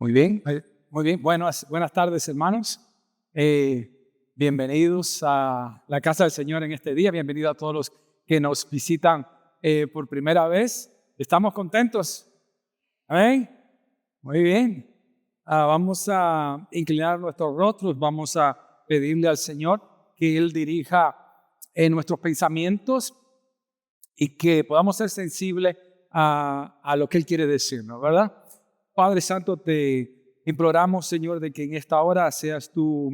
Muy bien, muy bien. Buenas tardes, hermanos. Bienvenidos a la casa del Señor en este día. Bienvenidos a todos los que nos visitan por primera vez. ¿Estamos contentos? ¿Amén? Muy bien. Vamos a inclinar nuestros rostros. Vamos a pedirle al Señor que Él dirija nuestros pensamientos y que podamos ser sensibles a lo que Él quiere decirnos, ¿verdad? Padre Santo, te imploramos, Señor, de que en esta hora seas tú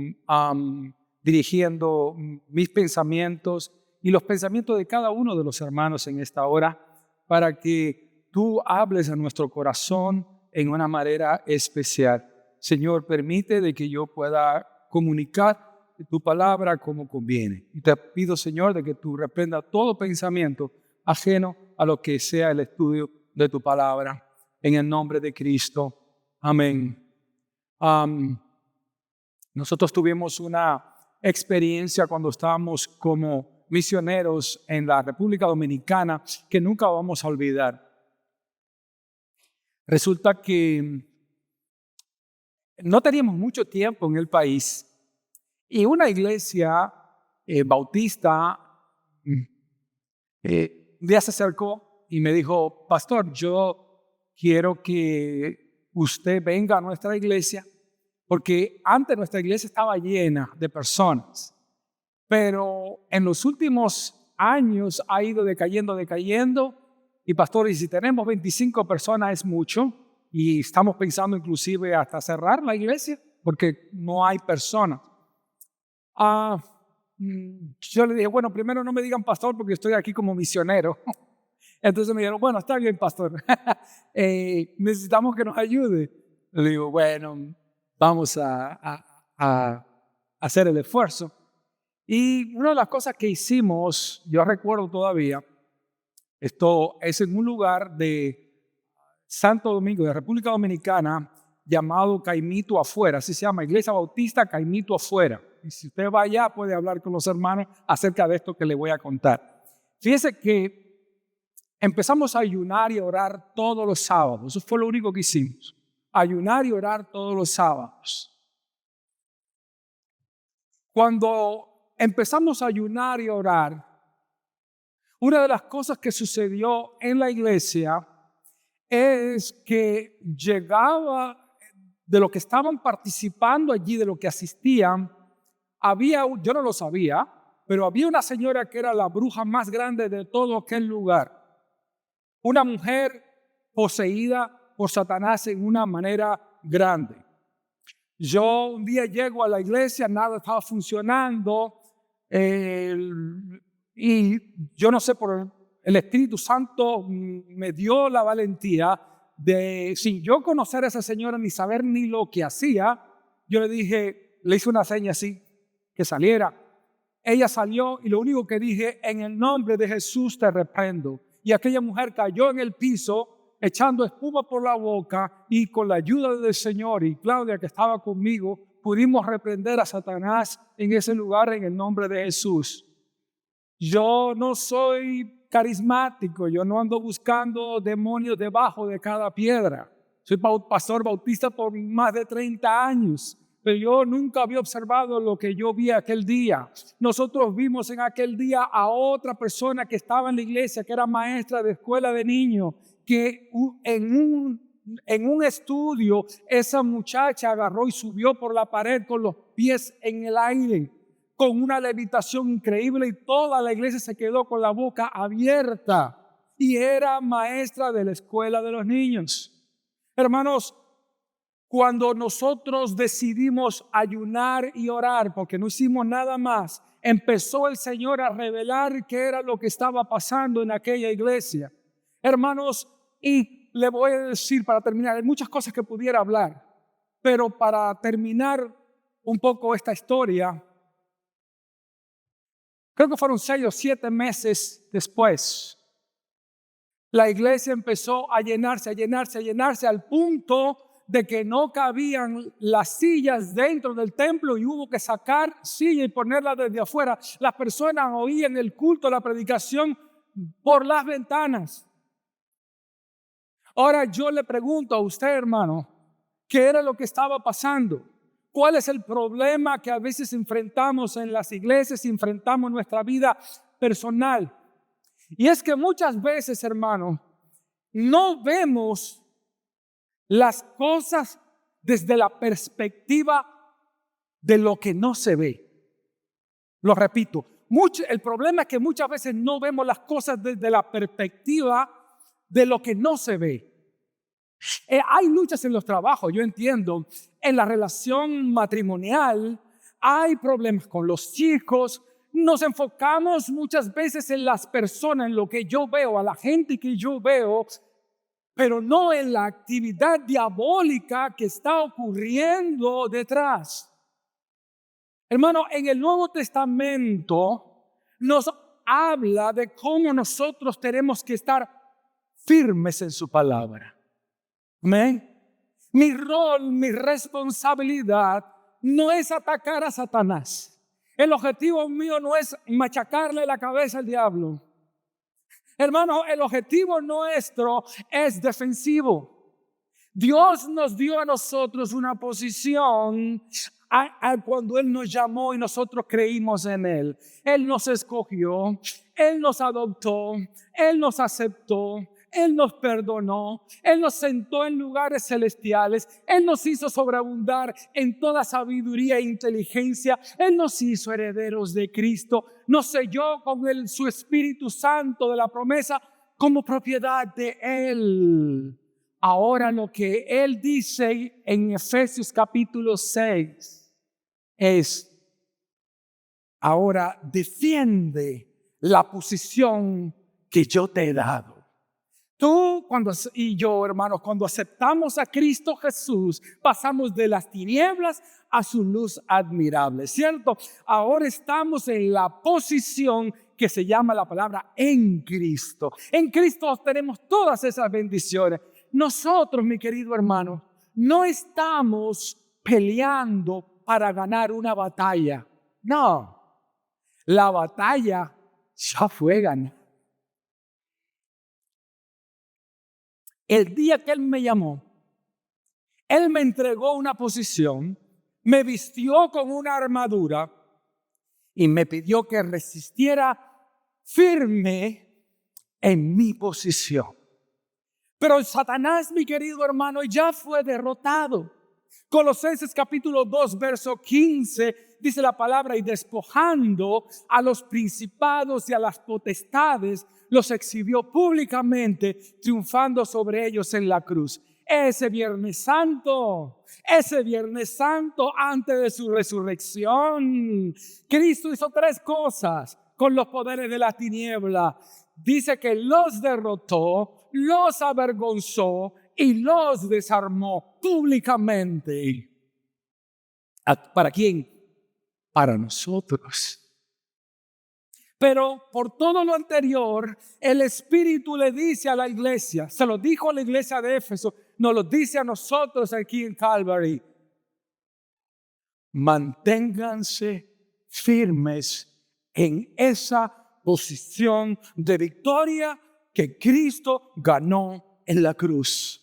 dirigiendo mis pensamientos y los pensamientos de cada uno de los hermanos en esta hora, para que tú hables a nuestro corazón en una manera especial. Señor, permite de que yo pueda comunicar tu palabra como conviene. Y te pido, Señor, de que tú reprenda todo pensamiento ajeno a lo que sea el estudio de tu palabra. En el nombre de Cristo. Amén. Nosotros tuvimos una experiencia cuando estábamos como misioneros en la República Dominicana que nunca vamos a olvidar. Resulta que no teníamos mucho tiempo en el país y una iglesia bautista un día se acercó y me dijo: pastor, yo quiero que usted venga a nuestra iglesia, porque antes nuestra iglesia estaba llena de personas, pero en los últimos años ha ido decayendo, y pastor, y si tenemos 25 personas es mucho, y estamos pensando inclusive hasta cerrar la iglesia, porque no hay personas. Yo le dije, bueno, primero no me digan pastor porque estoy aquí como misionero. Entonces me dijeron, bueno, está bien, pastor. Necesitamos que nos ayude. Le digo, bueno, vamos a hacer el esfuerzo. Y una de las cosas que hicimos, yo recuerdo todavía, esto es en un lugar de Santo Domingo, de República Dominicana, llamado Caimito Afuera. Así se llama, Iglesia Bautista Caimito Afuera. Y si usted va allá, puede hablar con los hermanos acerca de esto que le voy a contar. Fíjese que empezamos a ayunar y orar todos los sábados. Eso fue lo único que hicimos. Ayunar y orar todos los sábados. Cuando empezamos a ayunar y orar, una de las cosas que sucedió en la iglesia es que llegaba de lo que estaban participando allí, de lo que asistían, yo no lo sabía, pero había una señora que era la bruja más grande de todo aquel lugar. Una mujer poseída por Satanás en una manera grande. Yo un día llego a la iglesia, nada estaba funcionando, y yo no sé, por el Espíritu Santo me dio la valentía de, sin yo conocer a esa señora ni saber ni lo que hacía, yo le hice una seña así, que saliera. Ella salió y lo único que dije, en el nombre de Jesús te reprendo. Y aquella mujer cayó en el piso, echando espuma por la boca, y con la ayuda del Señor y Claudia, que estaba conmigo, pudimos reprender a Satanás en ese lugar en el nombre de Jesús. Yo no soy carismático, yo no ando buscando demonios debajo de cada piedra. Soy pastor bautista por más de 30 años. Pero yo nunca había observado lo que yo vi aquel día. Nosotros vimos en aquel día a otra persona que estaba en la iglesia, que era maestra de escuela de niños, que en un estudio esa muchacha agarró y subió por la pared con los pies en el aire, con una levitación increíble, y toda la iglesia se quedó con la boca abierta. Y era maestra de la escuela de los niños. Hermanos, cuando nosotros decidimos ayunar y orar, porque no hicimos nada más, empezó el Señor a revelar qué era lo que estaba pasando en aquella iglesia. Hermanos, y le voy a decir para terminar, hay muchas cosas que pudiera hablar, pero para terminar un poco esta historia, creo que fueron 6 o 7 meses después, la iglesia empezó a llenarse al punto de que no cabían las sillas dentro del templo y hubo que sacar sillas y ponerlas desde afuera. Las personas oían el culto, la predicación por las ventanas. Ahora yo le pregunto a usted, hermano, qué era lo que estaba pasando. ¿Cuál es el problema que a veces enfrentamos en las iglesias y enfrentamos en nuestra vida personal? Y es que muchas veces, hermano, no vemos las cosas desde la perspectiva de lo que no se ve. Lo repito, el problema es que muchas veces no vemos las cosas desde la perspectiva de lo que no se ve. Hay luchas en los trabajos, yo entiendo. En la relación matrimonial hay problemas con los hijos. Nos enfocamos muchas veces en las personas, en lo que yo veo, a la gente que yo veo, pero no en la actividad diabólica que está ocurriendo detrás. Hermano, en el Nuevo Testamento nos habla de cómo nosotros tenemos que estar firmes en su palabra. Amén. Mi rol, mi responsabilidad no es atacar a Satanás. El objetivo mío no es machacarle la cabeza al diablo. Hermano, el objetivo nuestro es defensivo. Dios nos dio a nosotros una posición cuando Él nos llamó y nosotros creímos en Él. Él nos escogió, Él nos adoptó, Él nos aceptó, Él nos perdonó, Él nos sentó en lugares celestiales, Él nos hizo sobreabundar en toda sabiduría e inteligencia, Él nos hizo herederos de Cristo, nos selló con su Espíritu Santo de la promesa como propiedad de Él. Ahora lo que Él dice en Efesios capítulo 6 es, ahora defiende la posición que yo te he dado. Tú y yo, hermanos, cuando aceptamos a Cristo Jesús, pasamos de las tinieblas a su luz admirable, ¿cierto? Ahora estamos en la posición que se llama la palabra en Cristo. En Cristo tenemos todas esas bendiciones. Nosotros, mi querido hermano, no estamos peleando para ganar una batalla. No, la batalla ya fue ganada. El día que Él me llamó, Él me entregó una posición, me vistió con una armadura y me pidió que resistiera firme en mi posición. Pero Satanás, mi querido hermano, ya fue derrotado. Colosenses capítulo 2, verso 15, dice la palabra, y despojando a los principados y a las potestades, los exhibió públicamente, triunfando sobre ellos en la cruz. Ese Viernes Santo, antes de su resurrección, Cristo hizo 3 cosas con los poderes de la tiniebla. Dice que los derrotó, los avergonzó y los desarmó públicamente. ¿Para quién? Para nosotros. Pero por todo lo anterior, el Espíritu le dice a la iglesia, se lo dijo a la iglesia de Éfeso, nos lo dice a nosotros aquí en Calvary: manténganse firmes en esa posición de victoria que Cristo ganó en la cruz.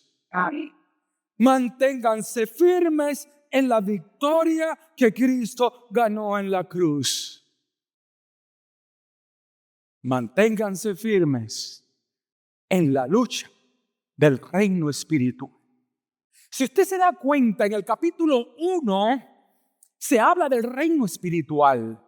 Manténganse firmes en la victoria que Cristo ganó en la cruz. Manténganse firmes en la lucha del reino espiritual. Si usted se da cuenta, en el capítulo 1 se habla del reino espiritual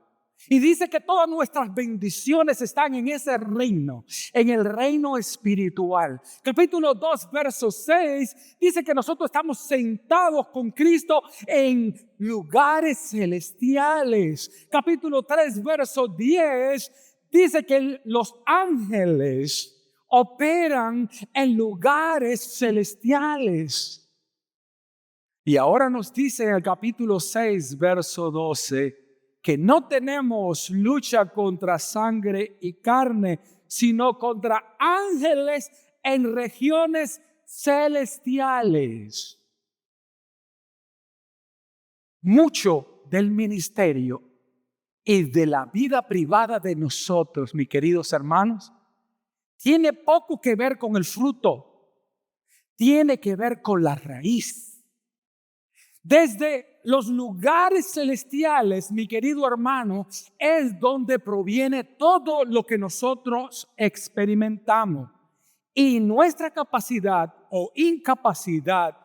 y dice que todas nuestras bendiciones están en ese reino, en el reino espiritual. Capítulo 2, verso 6 dice que nosotros estamos sentados con Cristo en lugares celestiales. Capítulo 3, verso 10 dice que los ángeles operan en lugares celestiales. Y ahora nos dice en el capítulo 6, verso 12, que no tenemos lucha contra sangre y carne, sino contra ángeles en regiones celestiales. Mucho del ministerio y de la vida privada de nosotros, mis queridos hermanos, tiene poco que ver con el fruto, tiene que ver con la raíz. Desde los lugares celestiales, mi querido hermano, es donde proviene todo lo que nosotros experimentamos. Y nuestra capacidad o incapacidad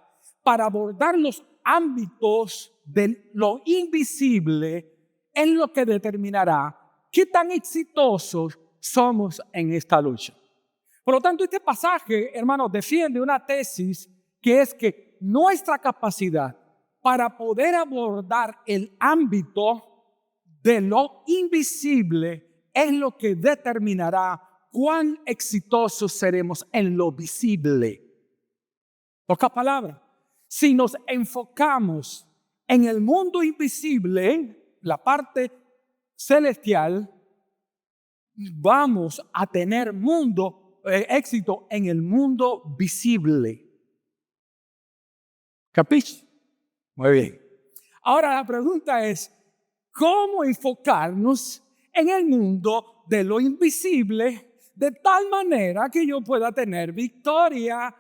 para abordar los ámbitos de lo invisible es lo que determinará qué tan exitosos somos en esta lucha. Por lo tanto, este pasaje, hermanos, defiende una tesis que es que nuestra capacidad para poder abordar el ámbito de lo invisible es lo que determinará cuán exitosos seremos en lo visible. Pocas palabras, si nos enfocamos en el mundo invisible, la parte celestial, vamos a tener éxito en el mundo visible. ¿Capiche? Muy bien. Ahora la pregunta es, ¿cómo enfocarnos en el mundo de lo invisible de tal manera que yo pueda tener victoria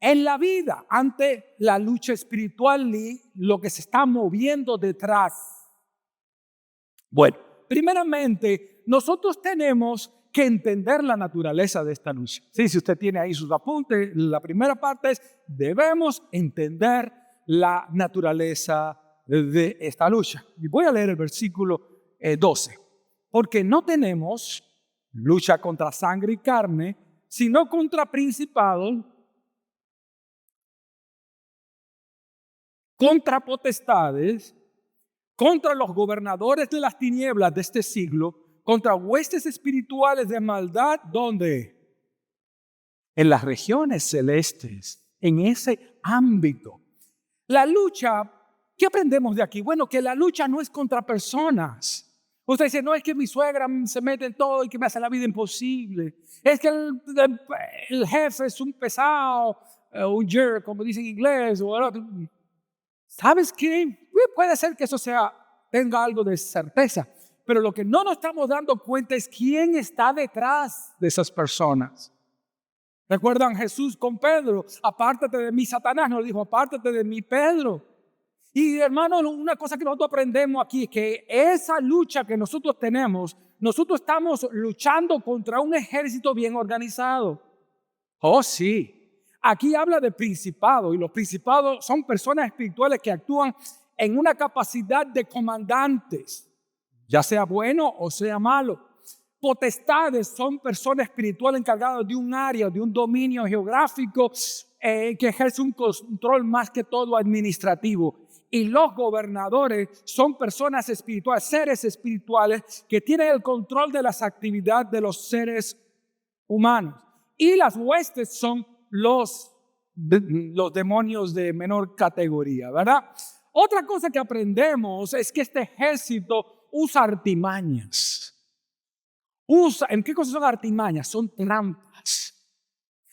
en la vida ante la lucha espiritual y lo que se está moviendo detrás? Bueno, primeramente, nosotros tenemos que entender la naturaleza de esta lucha. Sí, si usted tiene ahí sus apuntes, la primera parte es, debemos entender la naturaleza de esta lucha. Y voy a leer el versículo 12. Porque no tenemos lucha contra sangre y carne, sino contra principados, contra potestades, contra los gobernadores de las tinieblas de este siglo, contra huestes espirituales de maldad, ¿dónde? En las regiones celestes, en ese ámbito. La lucha, ¿qué aprendemos de aquí? Bueno, que la lucha no es contra personas. Usted dice, no es que mi suegra se mete en todo y que me hace la vida imposible. Es que el jefe es un pesado, un jerk, como dicen en inglés, o el otro. ¿Sabes qué? Puede ser que eso tenga algo de certeza, pero lo que no nos estamos dando cuenta es quién está detrás de esas personas. ¿Recuerdan Jesús con Pedro? Apártate de mí, Satanás, nos dijo, apártate de mí, Pedro. Y hermano, una cosa que nosotros aprendemos aquí es que esa lucha que nosotros tenemos, nosotros estamos luchando contra un ejército bien organizado. Oh, sí. Aquí habla de principados, y los principados son personas espirituales que actúan en una capacidad de comandantes, ya sea bueno o sea malo. Potestades son personas espirituales encargadas de un área, de un dominio geográfico que ejerce un control más que todo administrativo. Y los gobernadores son personas espirituales, seres espirituales que tienen el control de las actividades de los seres humanos. Y las huestes son los demonios de menor categoría, ¿verdad? Otra cosa que aprendemos es que este ejército usa artimañas. ¿En qué cosas son artimañas? Son trampas.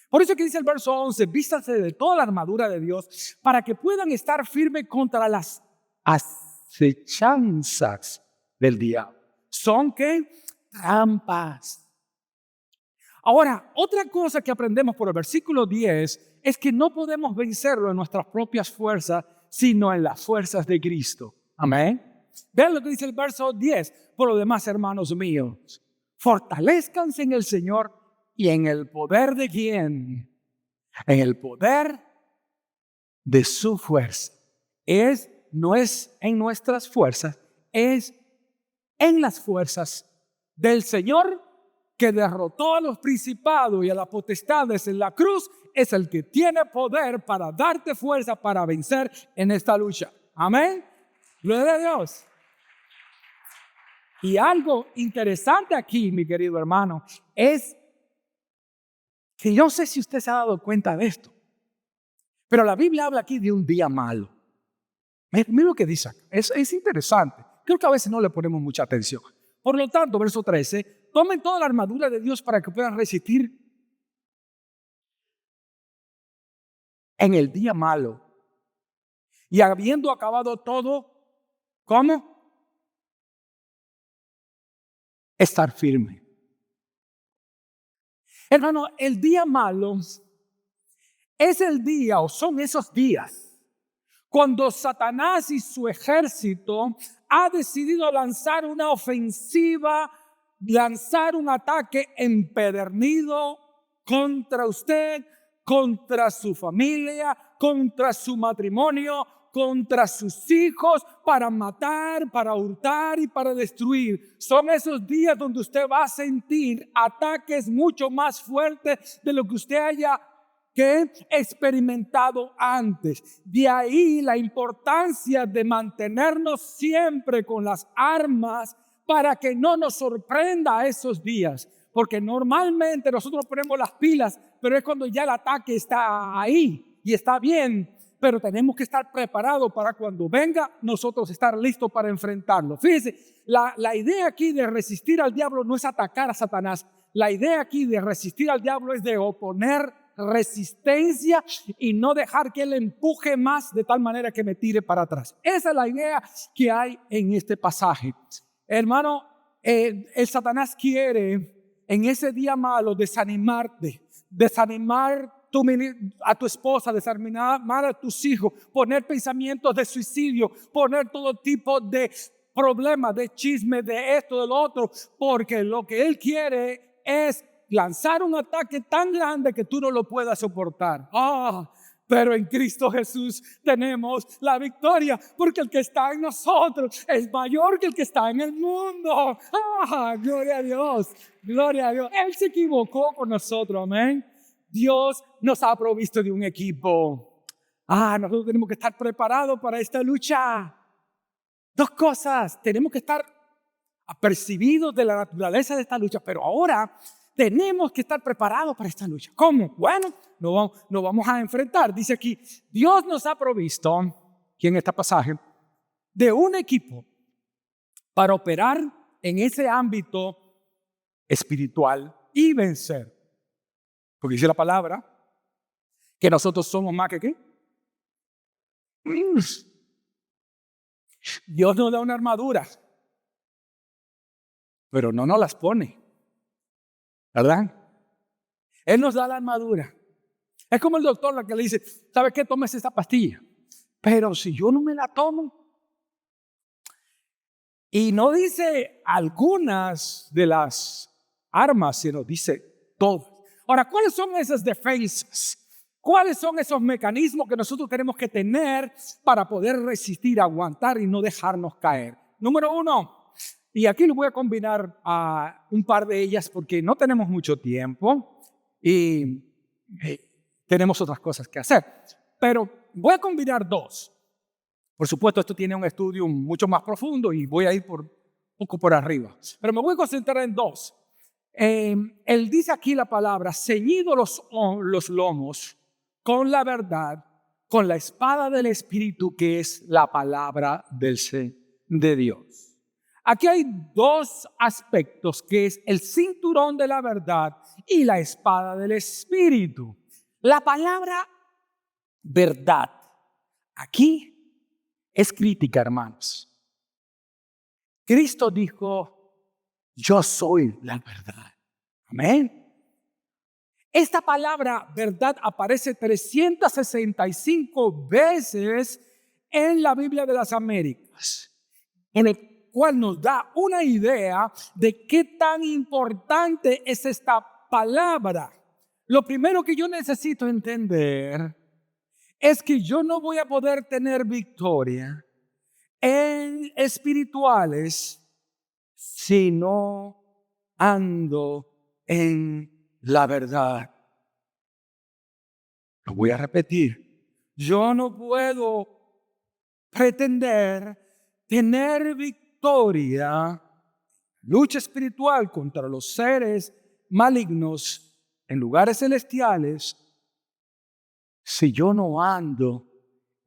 Por eso que dice el verso 11, vístanse de toda la armadura de Dios para que puedan estar firmes contra las acechanzas del diablo. ¿Son qué? Trampas. Ahora, otra cosa que aprendemos por el versículo 10 es que no podemos vencerlo en nuestras propias fuerzas, sino en las fuerzas de Cristo. Amén. Vean lo que dice el verso 10. Por lo demás, hermanos míos, fortalezcanse en el Señor y en el poder de ¿quién? En el poder de su fuerza. No es en nuestras fuerzas, es en las fuerzas del Señor que derrotó a los principados y a las potestades en la cruz. Es el que tiene poder para darte fuerza para vencer en esta lucha. Amén. Gloria a Dios. Y algo interesante aquí, mi querido hermano, es que yo no sé si usted se ha dado cuenta de esto, pero la Biblia habla aquí de un día malo. Mira lo que dice acá. Es interesante. Creo que a veces no le ponemos mucha atención. Por lo tanto, verso 13, tomen toda la armadura de Dios para que puedan resistir en el día malo. Y habiendo acabado todo, ¿cómo? Estar firme. Hermano, el día malo es el día o son esos días Cuando Satanás y su ejército ha decidido lanzar una ofensiva, lanzar un ataque empedernido contra usted, contra su familia, contra su matrimonio, contra sus hijos, para matar, para hurtar y para destruir. Son esos días donde usted va a sentir ataques mucho más fuertes de lo que usted haya experimentado antes. De ahí la importancia de mantenernos siempre con las armas para que no nos sorprenda esos días. Porque normalmente nosotros ponemos las pilas, pero es cuando ya el ataque está ahí y está bien. Pero tenemos que estar preparados para cuando venga, nosotros estar listos para enfrentarlo. Fíjense, la idea aquí de resistir al diablo no es atacar a Satanás. La idea aquí de resistir al diablo es de oponer resistencia y no dejar que él empuje más de tal manera que me tire para atrás. Esa es la idea que hay en este pasaje. Hermano, el Satanás quiere en ese día malo desanimarte, desanimar a tu esposa, desanimar a tus hijos, poner pensamientos de suicidio, poner todo tipo de problemas, de chisme, de esto, de lo otro, porque lo que él quiere es lanzar un ataque tan grande que tú no lo puedas soportar. Pero en Cristo Jesús tenemos la victoria, porque el que está en nosotros es mayor que el que está en el mundo. Gloria a Dios, gloria a Dios. Él se equivocó con nosotros, amén. Dios nos ha provisto de un equipo. Nosotros tenemos que estar preparados para esta lucha. Dos cosas, tenemos que estar apercibidos de la naturaleza de esta lucha, pero ahora tenemos que estar preparados para esta lucha. ¿Cómo? Bueno, nos vamos a enfrentar. Dice aquí, Dios nos ha provisto, aquí en este pasaje, de un equipo para operar en ese ámbito espiritual y vencer. Porque dice la palabra que nosotros somos más que ¿qué? Dios nos da una armadura, pero no nos las pone, ¿verdad? Él nos da la armadura. Es como el doctor la que le dice, ¿sabe qué? Tómese esta pastilla. Pero si yo no me la tomo. Y no dice algunas de las armas, sino dice todas. Ahora, ¿cuáles son esas defensas? ¿Cuáles son esos mecanismos que nosotros tenemos que tener para poder resistir, aguantar y no dejarnos caer? Número uno, y aquí lo voy a combinar a un par de ellas porque no tenemos mucho tiempo y tenemos otras cosas que hacer. Pero voy a combinar dos. Por supuesto, esto tiene un estudio mucho más profundo y voy a ir un poco por arriba. Pero me voy a concentrar en dos. Él dice aquí la palabra, ceñido los lomos con la verdad, con la espada del Espíritu, que es la palabra de Dios. Aquí hay dos aspectos, que es el cinturón de la verdad y la espada del Espíritu. La palabra verdad aquí es crítica, hermanos. Cristo dijo, yo soy la verdad. Amén. Esta palabra verdad aparece 365 veces en la Biblia de las Américas, en el cual nos da una idea de qué tan importante es esta palabra. Lo primero que yo necesito entender es que yo no voy a poder tener victoria en espirituales si no ando en la verdad. Lo voy a repetir. Yo no puedo pretender tener victoria, lucha espiritual contra los seres malignos en lugares celestiales si yo no ando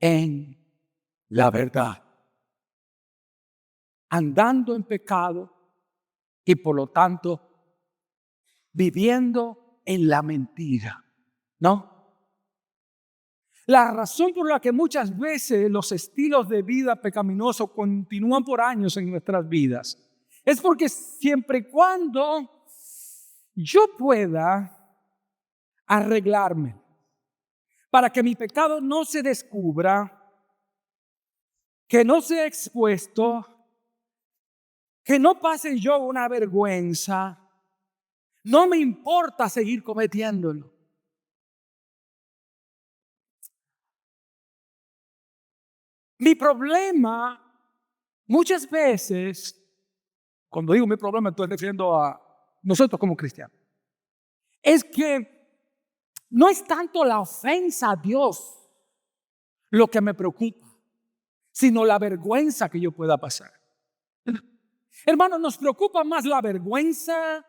en la verdad. Andando en pecado y por lo tanto viviendo en la mentira, ¿no? La razón por la que muchas veces los estilos de vida pecaminosos continúan por años en nuestras vidas es porque siempre y cuando yo pueda arreglarme para que mi pecado no se descubra, que no sea expuesto, que no pase yo una vergüenza. No me importa seguir cometiéndolo. Mi problema, muchas veces, cuando digo mi problema, estoy refiriendo a nosotros como cristianos, es que no es tanto la ofensa a Dios lo que me preocupa, sino la vergüenza que yo pueda pasar. Hermanos, nos preocupa más la vergüenza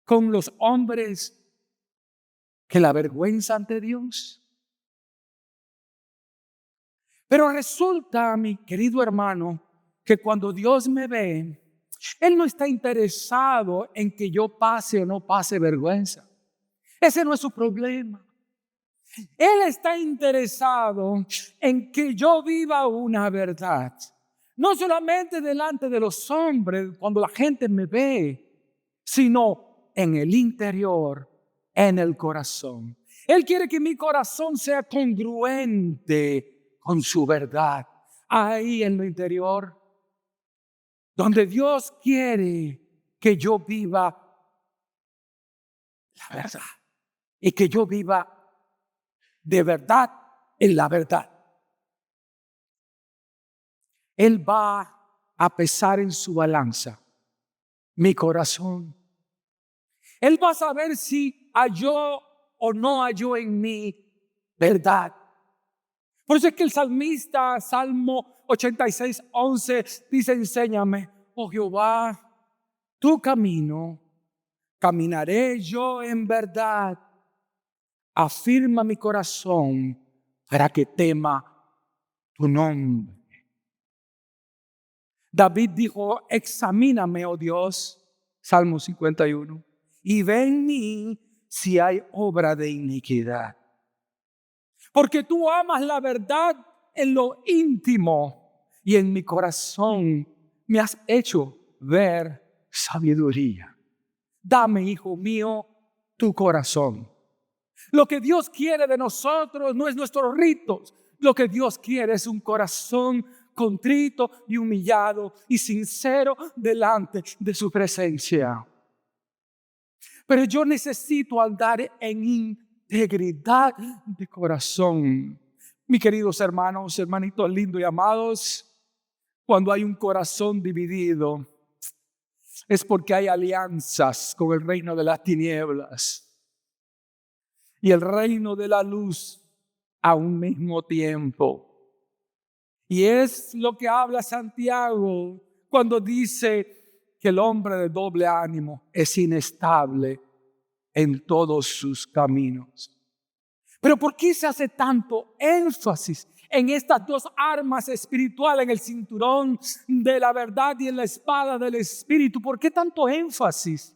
con los hombres que la vergüenza ante Dios. Pero resulta, mi querido hermano, que cuando Dios me ve, Él no está interesado en que yo pase o no pase vergüenza. Ese no es su problema. Él está interesado en que yo viva una verdad. No solamente delante de los hombres, cuando la gente me ve, sino en el interior, en el corazón. Él quiere que mi corazón sea congruente con su verdad. Ahí en lo interior, donde Dios quiere que yo viva la verdad y que yo viva de verdad en la verdad. Él va a pesar en su balanza mi corazón. Él va a saber si halló o no halló en mí verdad. Por eso es que el salmista, Salmo 86:11, dice: enséñame, oh Jehová, tu camino, caminaré yo en verdad. Afirma mi corazón para que tema tu nombre. David dijo: examíname, oh Dios, Salmo 51, y ve en mí si hay obra de iniquidad. Porque tú amas la verdad en lo íntimo y en mi corazón me has hecho ver sabiduría. Dame, hijo mío, tu corazón. Lo que Dios quiere de nosotros no es nuestros ritos. Lo que Dios quiere es un corazón contrito y humillado y sincero delante de su presencia. Pero yo necesito andar en integridad de corazón. Mis queridos hermanos, hermanitos lindos y amados, cuando hay un corazón dividido, es porque hay alianzas con el reino de las tinieblas y el reino de la luz a un mismo tiempo. Y es lo que habla Santiago cuando dice que el hombre de doble ánimo es inestable en todos sus caminos. Pero ¿por qué se hace tanto énfasis en estas dos armas espirituales, en el cinturón de la verdad y en la espada del Espíritu? ¿Por qué tanto énfasis?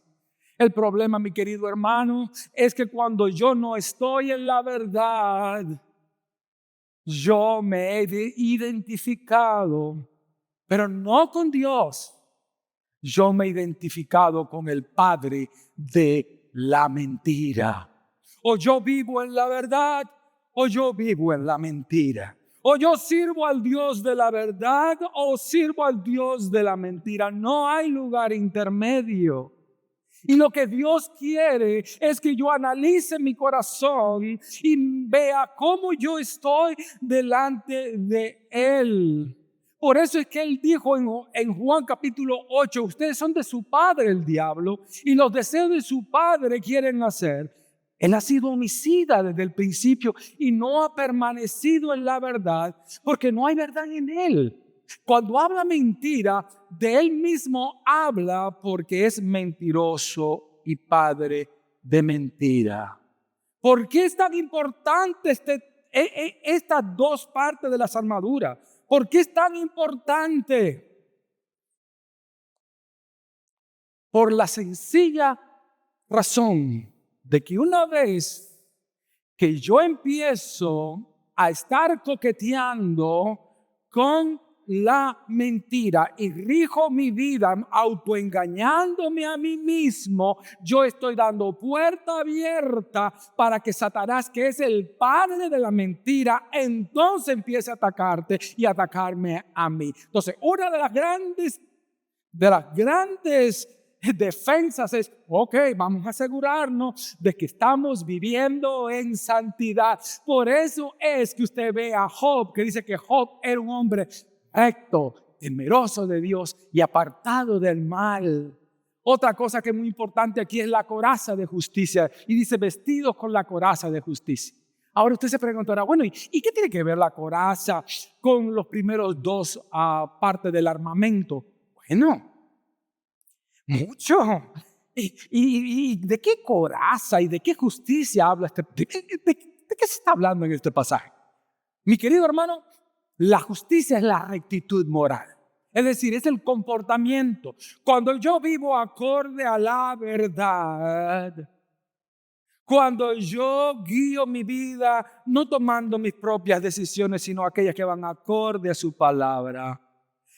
El problema, mi querido hermano, es que cuando yo no estoy en la verdad, yo me he identificado, pero no con Dios. Yo me he identificado con el padre de la mentira. O yo vivo en la verdad, o yo vivo en la mentira. O yo sirvo al Dios de la verdad, o sirvo al Dios de la mentira. No hay lugar intermedio. Y lo que Dios quiere es que yo analice mi corazón y vea cómo yo estoy delante de Él. Por eso es que Él dijo en Juan capítulo 8, ustedes son de su padre el diablo y los deseos de su padre quieren hacer. Él ha sido homicida desde el principio y no ha permanecido en la verdad porque no hay verdad en Él. Cuando habla mentira, de Él mismo habla porque es mentiroso y padre de mentira. ¿Por qué es tan importante estas dos partes de las armaduras? ¿Por qué es tan importante? Por la sencilla razón de que una vez que yo empiezo a estar coqueteando con la mentira y rijo mi vida autoengañándome a mí mismo, yo estoy dando puerta abierta para que Satanás, que es el padre de la mentira, entonces empiece a atacarte y atacarme a mí. Entonces, una de las grandes defensas es, ok, vamos a asegurarnos de que estamos viviendo en santidad. Por eso es que usted ve a Job, que dice que Job era un hombre recto, temeroso de Dios y apartado del mal. Otra cosa que es muy importante aquí es la coraza de justicia. Y dice, vestidos con la coraza de justicia. Ahora usted se preguntará, bueno, ¿y qué tiene que ver la coraza con los primeros dos partes del armamento? Bueno, mucho. ¿Y de qué coraza y de qué justicia habla de qué se está hablando en este pasaje? Mi querido hermano, la justicia es la rectitud moral. Es decir, es el comportamiento. Cuando yo vivo acorde a la verdad, cuando yo guío mi vida no tomando mis propias decisiones, sino aquellas que van acorde a su palabra,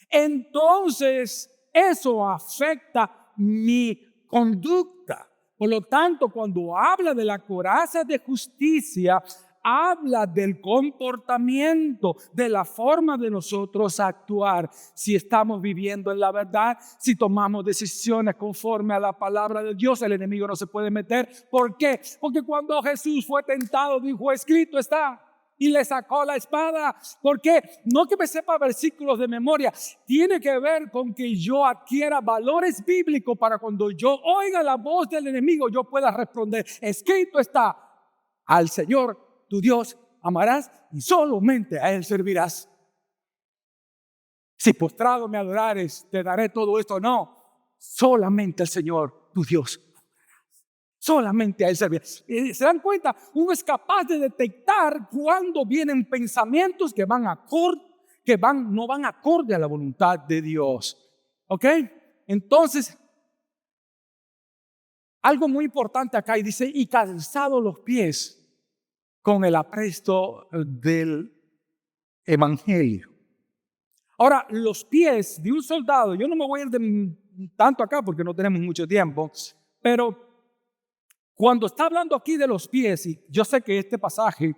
entonces eso afecta mi conducta. Por lo tanto, cuando habla de la coraza de justicia, habla del comportamiento, de la forma de nosotros actuar. Si estamos viviendo en la verdad, si tomamos decisiones conforme a la palabra de Dios, el enemigo no se puede meter. ¿Por qué? Porque cuando Jesús fue tentado, dijo, escrito está. Y le sacó la espada. ¿Por qué? No que me sepa versículos de memoria. Tiene que ver con que yo adquiera valores bíblicos para cuando yo oiga la voz del enemigo, yo pueda responder. Escrito está, al Señor tu Dios amarás y solamente a Él servirás. Si postrado me adorares, te daré todo esto. No, solamente al Señor tu Dios. Solamente a Él servirás. ¿Se dan cuenta? Uno es capaz de detectar cuando vienen pensamientos que no van acorde a la voluntad de Dios. ¿Ok? Entonces, algo muy importante acá y dice, y calzados los pies con el apresto del evangelio. Ahora, los pies de un soldado, yo no me voy a ir tanto acá porque no tenemos mucho tiempo, pero cuando está hablando aquí de los pies, y yo sé que este pasaje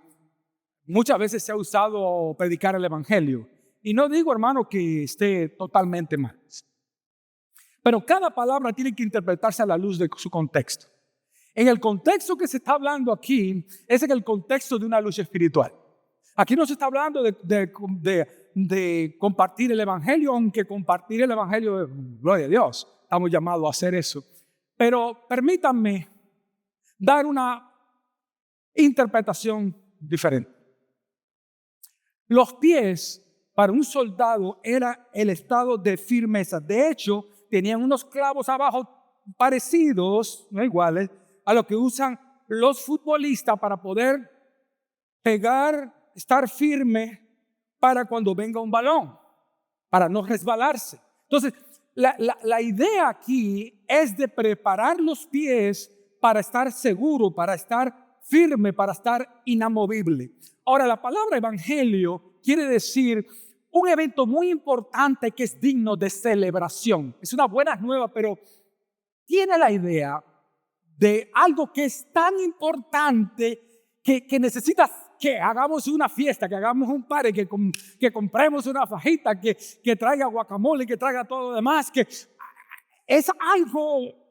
muchas veces se ha usado predicar el evangelio, y no digo, hermano, que esté totalmente mal, pero cada palabra tiene que interpretarse a la luz de su contexto. En el contexto que se está hablando aquí, es en el contexto de una lucha espiritual. Aquí no se está hablando de compartir el evangelio, aunque compartir el evangelio es gloria a Dios. Estamos llamados a hacer eso. Pero permítanme dar una interpretación diferente. Los pies para un soldado era el estado de firmeza. De hecho, tenían unos clavos abajo parecidos, no iguales, a lo que usan los futbolistas para poder pegar, estar firme para cuando venga un balón, para no resbalarse. Entonces, la idea aquí es de preparar los pies para estar seguro, para estar firme, para estar inamovible. Ahora, la palabra evangelio quiere decir un evento muy importante que es digno de celebración. Es una buena nueva, pero tiene la idea de algo que es tan importante que necesita que hagamos una fiesta, que hagamos un party, que compremos una fajita, que traiga guacamole, que traiga todo lo demás, que es algo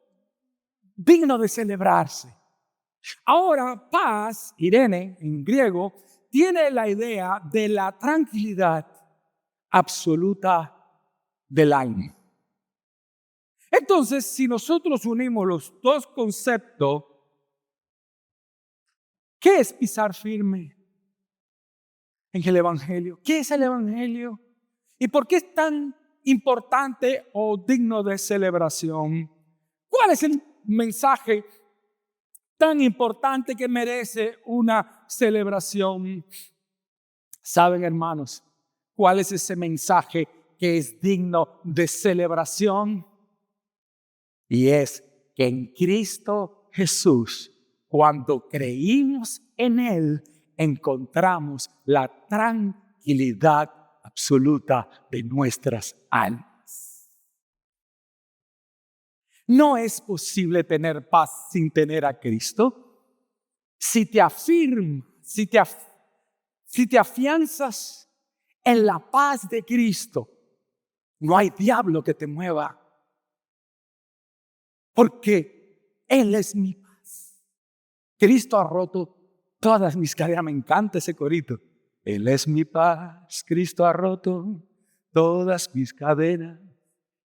digno de celebrarse. Ahora, paz, Irene, en griego, tiene la idea de la tranquilidad absoluta del alma. Entonces, si nosotros unimos los dos conceptos, ¿qué es pisar firme en el evangelio? ¿Qué es el evangelio? ¿Y por qué es tan importante o digno de celebración? ¿Cuál es el mensaje tan importante que merece una celebración? ¿Saben, hermanos, cuál es ese mensaje que es digno de celebración? Y es que en Cristo Jesús, cuando creímos en Él, encontramos la tranquilidad absoluta de nuestras almas. No es posible tener paz sin tener a Cristo. Si te afirmas, si te afianzas en la paz de Cristo, no hay diablo que te mueva, porque Él es mi paz. Cristo ha roto todas mis cadenas. Me encanta ese corito. Él es mi paz, Cristo ha roto todas mis cadenas.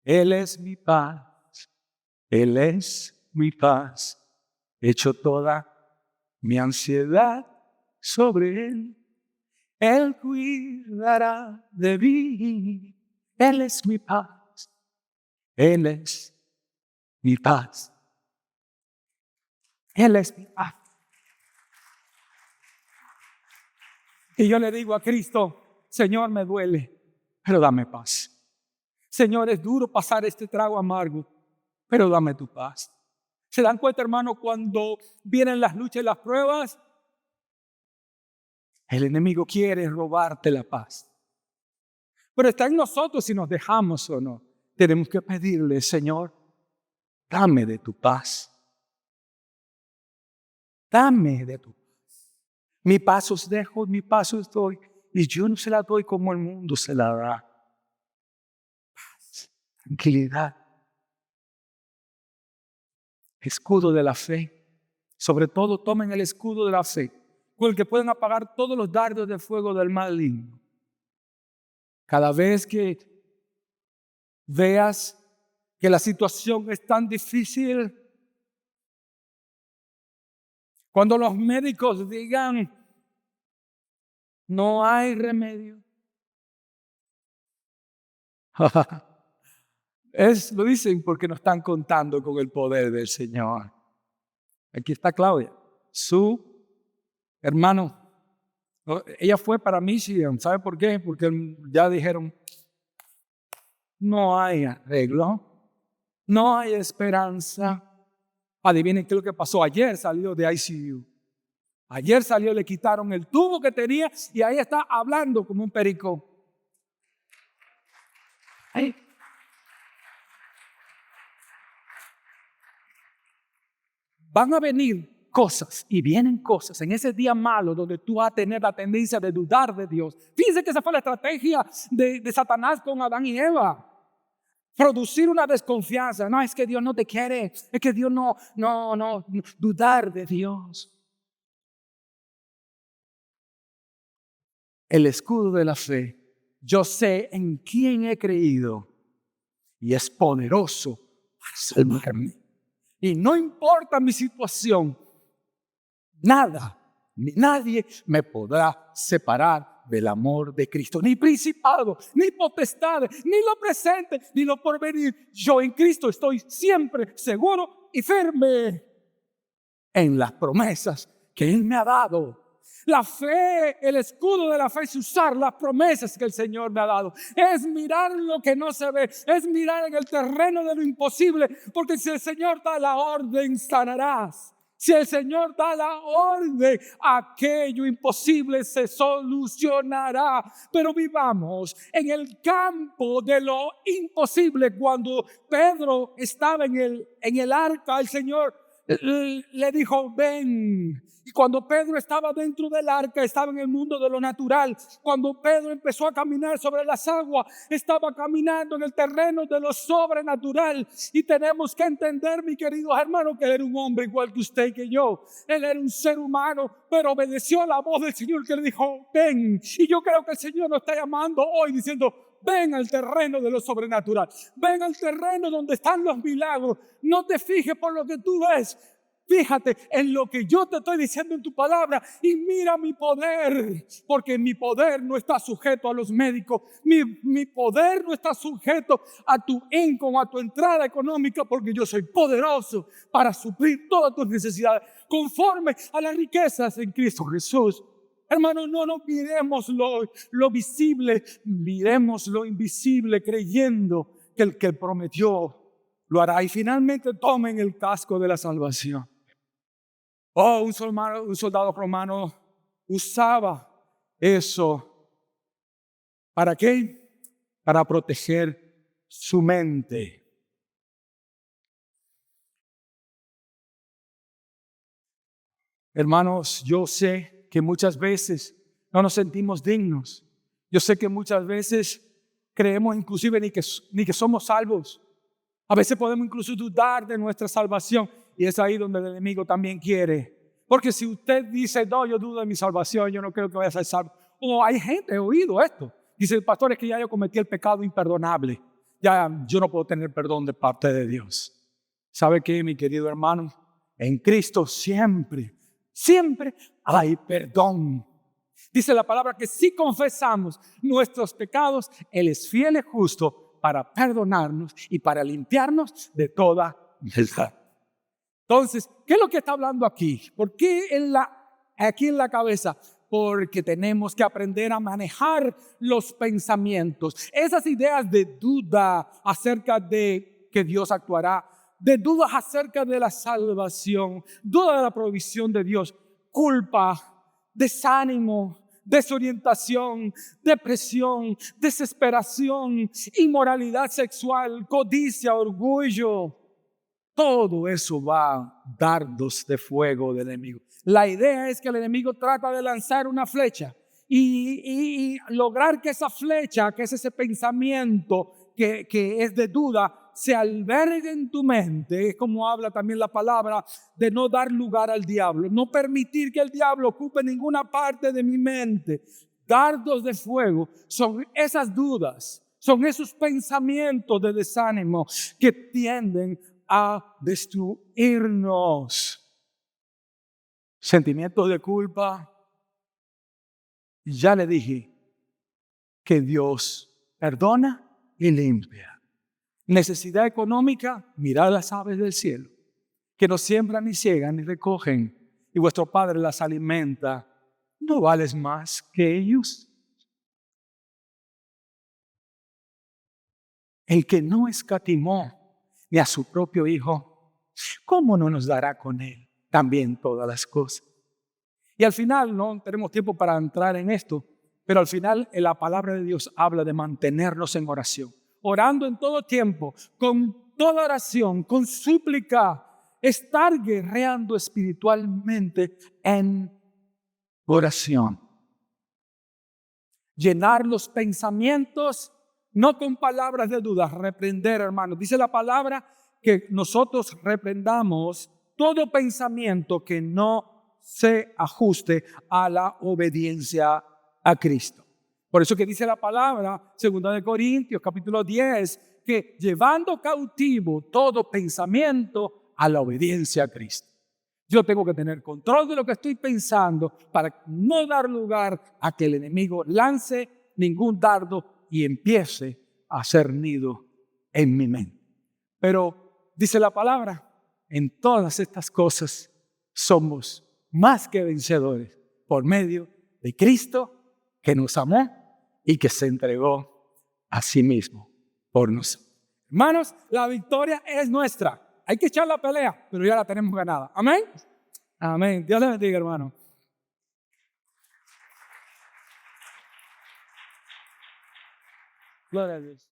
Él es mi paz, Él es mi paz. Echo toda mi ansiedad sobre Él. Él cuidará de mí. Él es mi paz, Él es mi paz. Él es mi paz. Y yo le digo a Cristo, Señor, me duele, pero dame paz. Señor, es duro pasar este trago amargo, pero dame tu paz. ¿Se dan cuenta, hermano, cuando vienen las luchas y las pruebas? El enemigo quiere robarte la paz. Pero está en nosotros si nos dejamos o no. Tenemos que pedirle, Señor, dame de tu paz. Dame de tu paz. Mi paz os dejo, mi paz os doy. Y yo no se la doy como el mundo se la da. Paz, tranquilidad. Escudo de la fe. Sobre todo tomen el escudo de la fe, con el que pueden apagar todos los dardos de fuego del maligno. Cada vez que veas que la situación es tan difícil, cuando los médicos digan, no hay remedio. Lo dicen porque no están contando con el poder del Señor. Aquí está Claudia, su hermano. Ella fue para Michigan. ¿Sabe por qué? Porque ya dijeron, no hay arreglo, no hay esperanza. Adivinen qué es lo que pasó. Ayer salió de ICU. Ayer salió, le quitaron el tubo que tenía y ahí está hablando como un perico. Ay. Van a venir cosas y vienen cosas en ese día malo donde tú vas a tener la tendencia de dudar de Dios. Fíjense que esa fue la estrategia de Satanás con Adán y Eva. Producir una desconfianza. No, es que Dios no te quiere. Es que Dios no. Dudar de Dios. El escudo de la fe. Yo sé en quién he creído y es poderoso para salvarme. Y no importa mi situación, nada ni nadie me podrá separar del amor de Cristo. Ni principado, ni potestad, ni lo presente, ni lo porvenir. Yo en Cristo estoy siempre seguro y firme en las promesas que Él me ha dado. La fe, el escudo de la fe es usar las promesas que el Señor me ha dado. Es mirar lo que no se ve. Es mirar en el terreno de lo imposible. Porque si el Señor da la orden, sanarás. Si el Señor da la orden, aquello imposible se solucionará. Pero vivamos en el campo de lo imposible. Cuando Pedro estaba en el arca, el Señor le dijo, ven. Y cuando Pedro estaba dentro del arca, estaba en el mundo de lo natural. Cuando Pedro empezó a caminar sobre las aguas, estaba caminando en el terreno de lo sobrenatural. Y tenemos que entender, mi queridos hermanos, que él era un hombre igual que usted y que yo. Él era un ser humano, pero obedeció a la voz del Señor que le dijo, ven. Y yo creo que el Señor nos está llamando hoy diciendo, ven al terreno de lo sobrenatural. Ven al terreno donde están los milagros. No te fijes por lo que tú ves. Fíjate en lo que yo te estoy diciendo en tu palabra y mira mi poder, porque mi poder no está sujeto a los médicos, mi poder no está sujeto a tu income, a tu entrada económica, porque yo soy poderoso para suplir todas tus necesidades conforme a las riquezas en Cristo Jesús. Hermanos, no miremos lo visible, miremos lo invisible, creyendo que el que prometió lo hará. Y finalmente tomen el casco de la salvación. Un soldado romano usaba eso ¿Para qué? Para proteger su mente. Hermanos, yo sé que muchas veces no nos sentimos dignos. Yo sé que muchas veces creemos inclusive ni que somos salvos. A veces podemos incluso dudar de nuestra salvación. Y es ahí donde el enemigo también quiere. Porque si usted dice, no, yo dudo de mi salvación, yo no creo que vaya a ser salvo. O hay gente, he oído esto. Dice el pastor, es que ya yo cometí el pecado imperdonable. Ya yo no puedo tener perdón de parte de Dios. ¿Sabe qué, mi querido hermano? En Cristo siempre hay perdón. Dice la palabra que si confesamos nuestros pecados, Él es fiel y justo para perdonarnos y para limpiarnos de toda maldad. Entonces, ¿qué es lo que está hablando aquí? ¿Por qué aquí en la cabeza? Porque tenemos que aprender a manejar los pensamientos, esas ideas de duda acerca de que Dios actuará, de dudas acerca de la salvación, duda de la provisión de Dios, culpa, desánimo, desorientación, depresión, desesperación, inmoralidad sexual, codicia, orgullo. Todo eso va dardos de fuego del enemigo. La idea es que el enemigo trata de lanzar una flecha y lograr que esa flecha, que es ese pensamiento que es de duda, se albergue en tu mente. Es como habla también la palabra de no dar lugar al diablo, no permitir que el diablo ocupe ninguna parte de mi mente. Dardos de fuego son esas dudas, son esos pensamientos de desánimo que tienden a destruirnos. Sentimientos de culpa. Ya le dije que Dios perdona y limpia. Necesidad económica, mirad las aves del cielo, que no siembran ni ciegan ni recogen, y vuestro Padre las alimenta. ¿No vales más que ellos? El que no escatimó ni a su propio Hijo, ¿cómo no nos dará con Él también todas las cosas? Y al final, no tenemos tiempo para entrar en esto, pero al final la palabra de Dios habla de mantenernos en oración, orando en todo tiempo, con toda oración, con súplica, estar guerreando espiritualmente en oración. Llenar los pensamientos, no con palabras de duda, reprender, hermanos. Dice la palabra que nosotros reprendamos todo pensamiento que no se ajuste a la obediencia a Cristo. Por eso que dice la palabra, 2 Corintios capítulo 10, que llevando cautivo todo pensamiento a la obediencia a Cristo. Yo tengo que tener control de lo que estoy pensando para no dar lugar a que el enemigo lance ningún dardo y empiece a hacer nido en mi mente. Pero dice la palabra, en todas estas cosas somos más que vencedores por medio de Cristo que nos amó y que se entregó a sí mismo por nosotros. Hermanos, la victoria es nuestra. Hay que echar la pelea, pero ya la tenemos ganada. Amén. Amén. Dios les bendiga, hermano. Gloria a Dios.